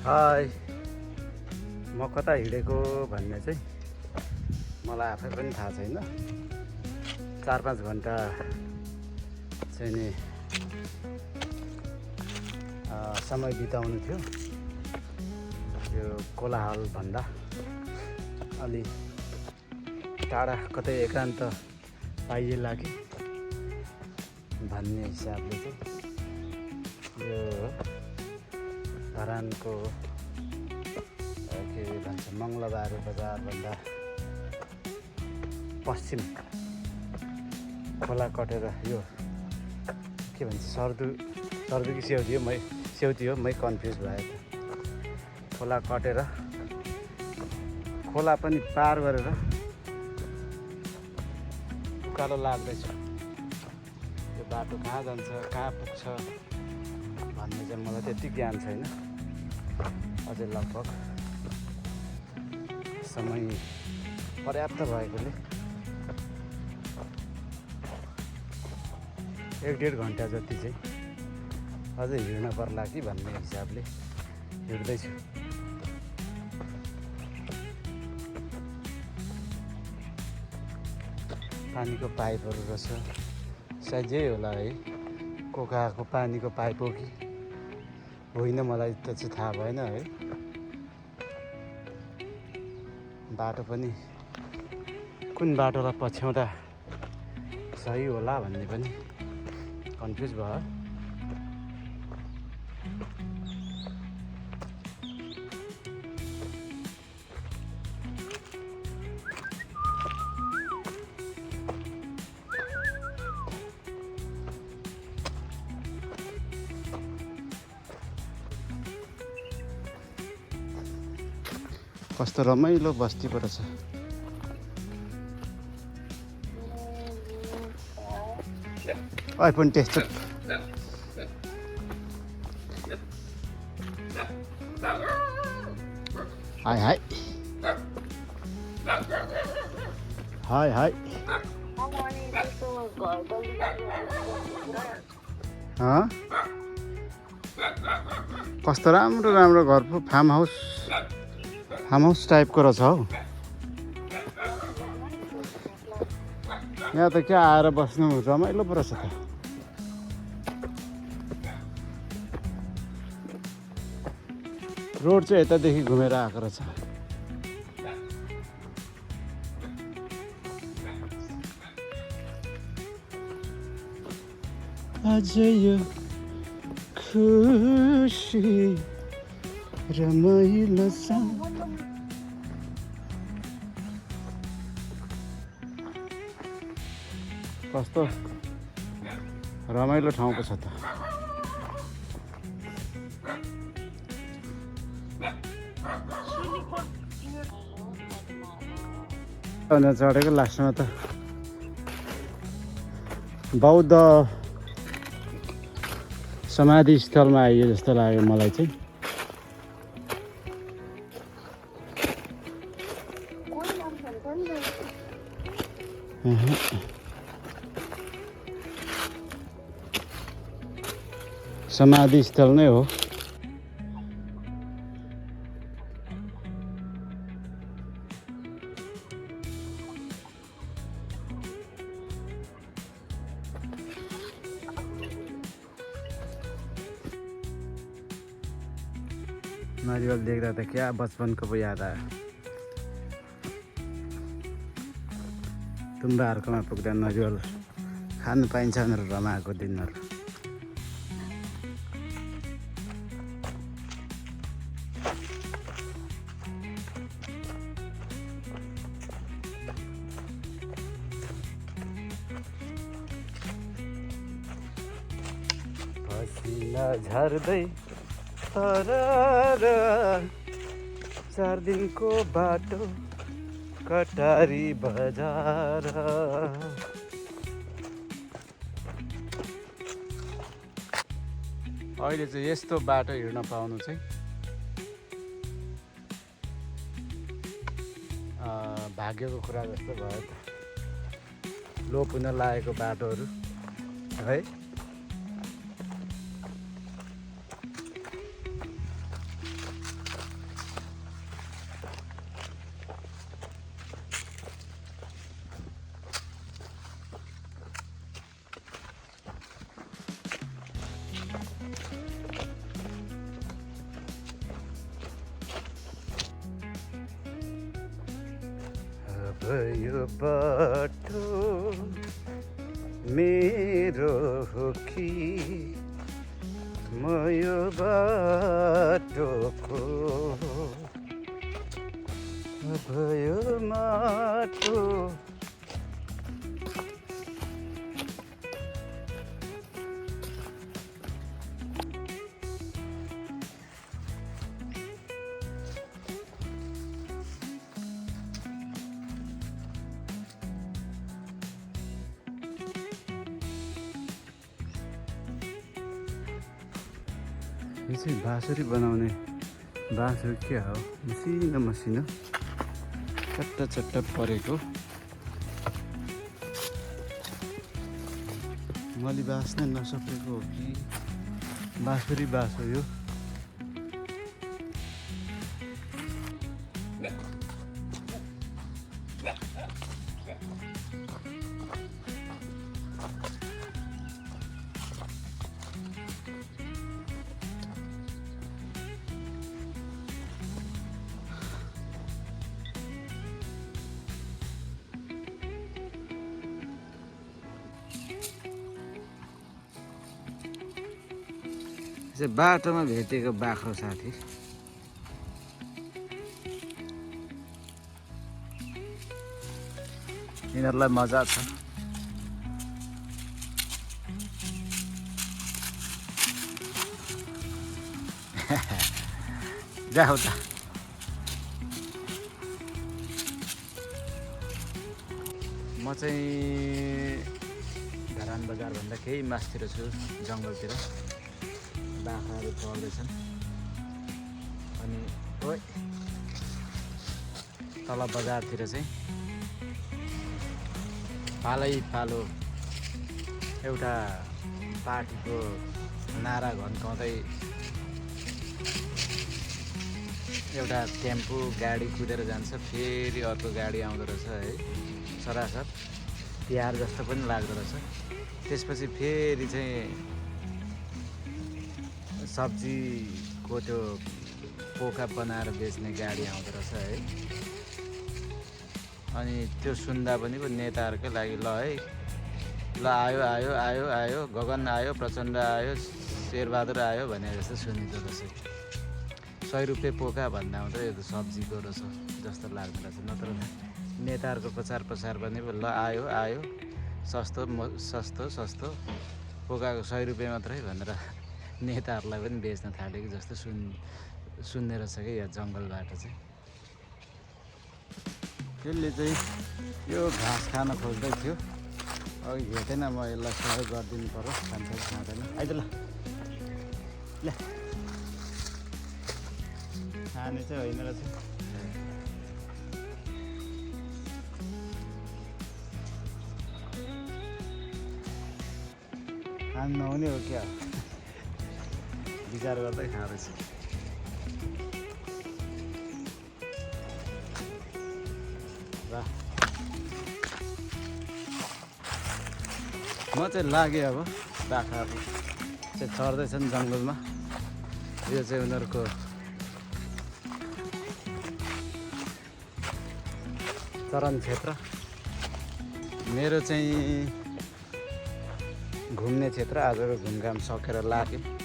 हाय, म कता हिँडेको भन्ने चाहिँ मलाई आफै पनि थाहा छैन। 4-5 घन्टा चाहिँ नि समय बिताउनु थियो। यो कोलाहल भन्दा अलि टाढा कतै एकान्त पाइए लागे भन्ने हिसाबले चाहिँ यो धरानको के भन्छ मङ्गलबारे बजारभन्दा पश्चिम खोला कटेर यो के भन्छ सर्दु कि सेउती हो मै कन्फ्युज भयो। खोला कटेर खोला पनि पार गरेर उकालो लाग्दैछ। यो बाटो कहाँ जान्छ कहाँ पुग्छ भन्ने चाहिँ मलाई त्यति ज्ञान छैन। अझै लगभग समय पर्याप्त भएकोले 1-1.5 घन्टा जति चाहिँ अझै हिँड्न पर्ला कि भन्ने हिसाबले हिँड्दैछु। पानीको पाइपहरू रहेछ, सायद यही होला है, कोकाको पानीको पाइप हो कि होइन मलाई त चाहिँ थाहा भएन है। बाटो पनि कुन बाटोलाई पछ्याउँदा सही होला भन्ने पनि कन्फ्युज भयो। कस्तो रमाइलो बस्ती पो रहेछ। आइफोन टेस्ट हाय हाय हाय हाय कस्तो राम्रो राम्रो घर पो फार्म हाउस टाइपको रहेछ हौ। यहाँ त क्या आएर बस्नु रमाइलो पो रहेछ त। रोड चाहिँ यतादेखि घुमेर आएको रहेछ। अझै यो खुसी रमाइलो छ। कस्तो रमाइलो ठाउँ पो छ त। चढेको लास्टमा त बौद्ध समाधि स्थलमा आइयो जस्तो लाग्यो मलाई चाहिँ। समाधि स्थल नै हो। नरिवल देख्दा त क्या बचपनको पो याद आयो। तुम्बाहरूकोमा पुग्दा नरिवल खानु पाइन्छ भनेर रमाएको दिनहरू। पसिना झर्दै तर 4 दिनको बाटो कटारी बजार। अहिले चाहिँ यस्तो बाटो हिँड्न पाउनु चाहिँ भाग्यको कुरा जस्तो भयो त। लोप हुन लागेको बाटोहरू है। यो बाटो मेरो हो कि म यो बाटोको अब यो माटो यो चाहिँ बाँसुरी बनाउने बाँस हो क्या हो मसिनो मसिनो चट्टा चट्टा परेको मैले बाँच्नै नसकेको हो कि बाँसुरी बाँस हो यो चाहिँ बाटोमा भेटेको बाख्रो साथी यिनीहरूलाई मजा छ जाऊ त म चाहिँ धरान बजारभन्दा केही मासतिर छु जङ्गलतिर बाख्राहरू चल्दैछन् अनि ओइ तल बजारतिर चाहिँ पालो एउटा पार्टीको नारा घन्काउँदै एउटा टेम्पो गाडी कुदेर जान्छ फेरि अर्को गाडी आउँदो रहेछ है सरासर तिहार जस्तो पनि लाग्दो रहेछ त्यसपछि फेरि चाहिँ सब्जीको त्यो पोका बनाएर बेच्ने गाडी आउँदो रहेछ है अनि त्यो सुन्दा पनि नेताहरूकै लागि ल है ल आयो आयो आयो आयो गगन आयो प्रचण्ड आयो शेरबहादुर आयो भने जस्तो सुनिँदो रहेछ 100 रुपियाँ पोका भन्दा आउँदा यो त सब्जीको रहेछ जस्तो लाग्दो रहेछ नत्र नेताहरूको प्रचार प्रसार पनि ल आयो आयो सस्तो सस्तो पोकाको 100 रुपियाँ मात्रै भनेर नेताहरूलाई पनि बेच्न थालेको जस्तो सुन्ने रहेछ कि यहाँ जङ्गलबाट चाहिँ त्यसले चाहिँ यो घाँस खान खोज्दै थियो अघि भेटेन म यसलाई सहयोग गरिदिनु पर्यो खान्छ खाँदैन आइज ल खाने चाहिँ होइन रहेछ खानु नहुने हो क्या विचार गर्दै खाँदैछ म चाहिँ लागेँ अब बाख्राहरू चाहिँ चढ्दैछन् जङ्गलमा यो चाहिँ उनीहरूको चरन क्षेत्र मेरो चाहिँ घुम्ने क्षेत्र आजको घुमघाम सकेर लाग्यो